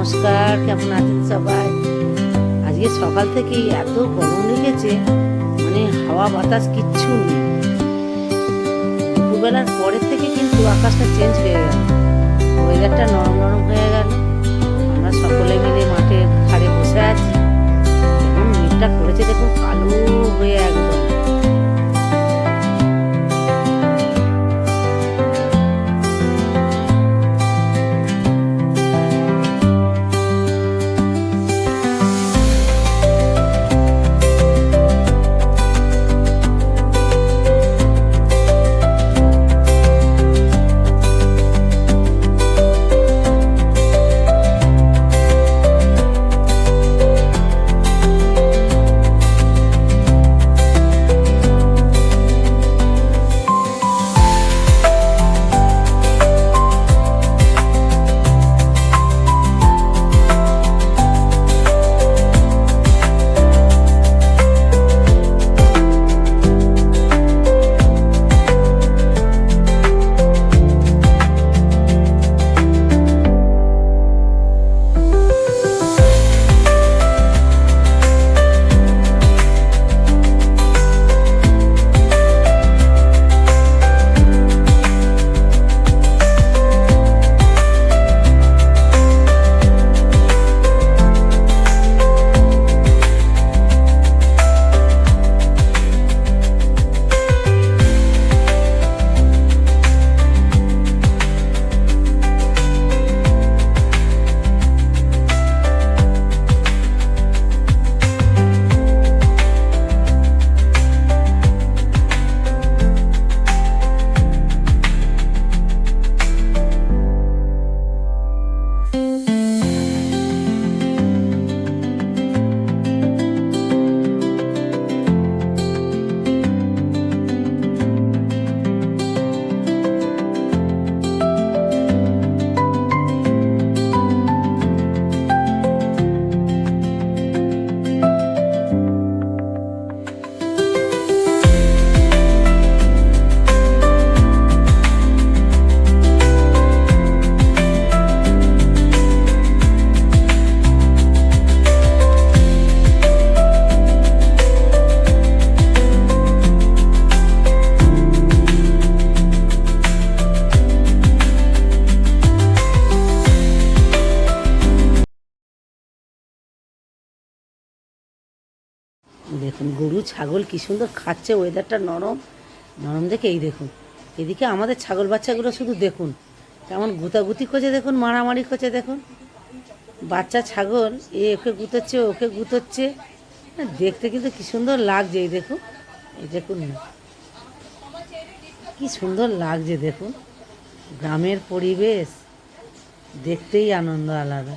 নমস্কার, কেমন আছেন সবাই? আজকে সকাল থেকেই এত গরম লেগেছে, মানে হাওয়া বাতাস কিচ্ছু নেই। দুপুরবেলার পরে থেকে কিন্তু আকাশটা চেঞ্জ হয়ে গেল, ওয়েদারটা নরম নরম হয়ে গেল। আমরা সকলে মিলে মাঠের ধারে বসে আছি। এখন মেঘটা করেছে দেখুন, কালো হয়ে একদম। দেখুন গরু ছাগল কি সুন্দর খাচ্ছে, ওয়েদারটা নরম নরম দেখে। এই দেখুন এদিকে আমাদের ছাগল বাচ্চাগুলো শুধু দেখুন কেমন গুতাগুতি করছে, দেখুন মারামারি করছে। দেখুন বাচ্চা ছাগল ওকে গুতোচ্ছে, ওকে গুতোচ্ছে। দেখতে কিন্তু কি সুন্দর লাগছে। এই দেখুন, এই দেখুন না কি সুন্দর লাগছে। দেখুন গ্রামের পরিবেশ দেখতেই আনন্দ আলাদা।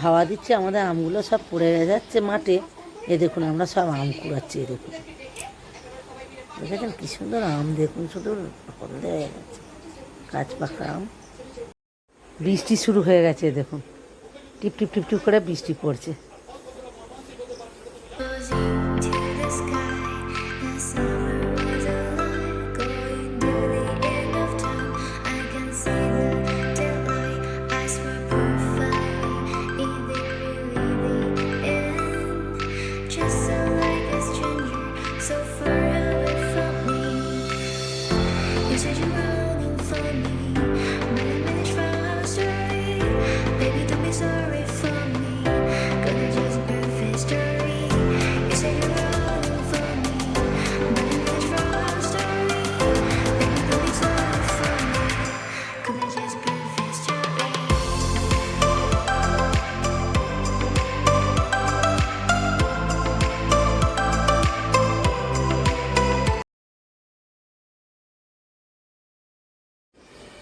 হাওয়া দিচ্ছে, আমাদের আমগুলো সব পড়ে যাচ্ছে মাঠে। এ দেখুন আমরা সব আম কুড়াচ্ছি। এ দেখুন, দেখেছেন কি সুন্দর আম, দেখুন শুধু হলদে হয়ে গেছে, কাঁচ পাকা আম। বৃষ্টি শুরু হয়ে গেছে, দেখুন টিপ টিপ টিপ টিপ করে বৃষ্টি পড়ছে।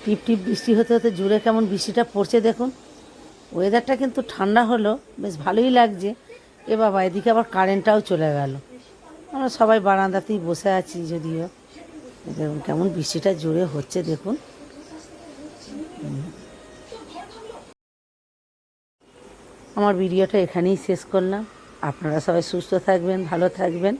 টিপ টিপ বৃষ্টি হতে হতে জুড়ে কেমন বৃষ্টিটা পড়ছে দেখুন। ওয়েদারটা কিন্তু ঠান্ডা হলো, বেশ ভালোই লাগছে। এ বাবা, এদিকে আবার কারেন্টটাও চলে গেল। আমরা সবাই বারান্দাতেই বসে আছি, যদিও দেখুন কেমন বৃষ্টিটা জোরে হচ্ছে দেখুন। আমার ভিডিওটা এখানেই শেষ করলাম। আপনারা সবাই সুস্থ থাকবেন, ভালো থাকবেন।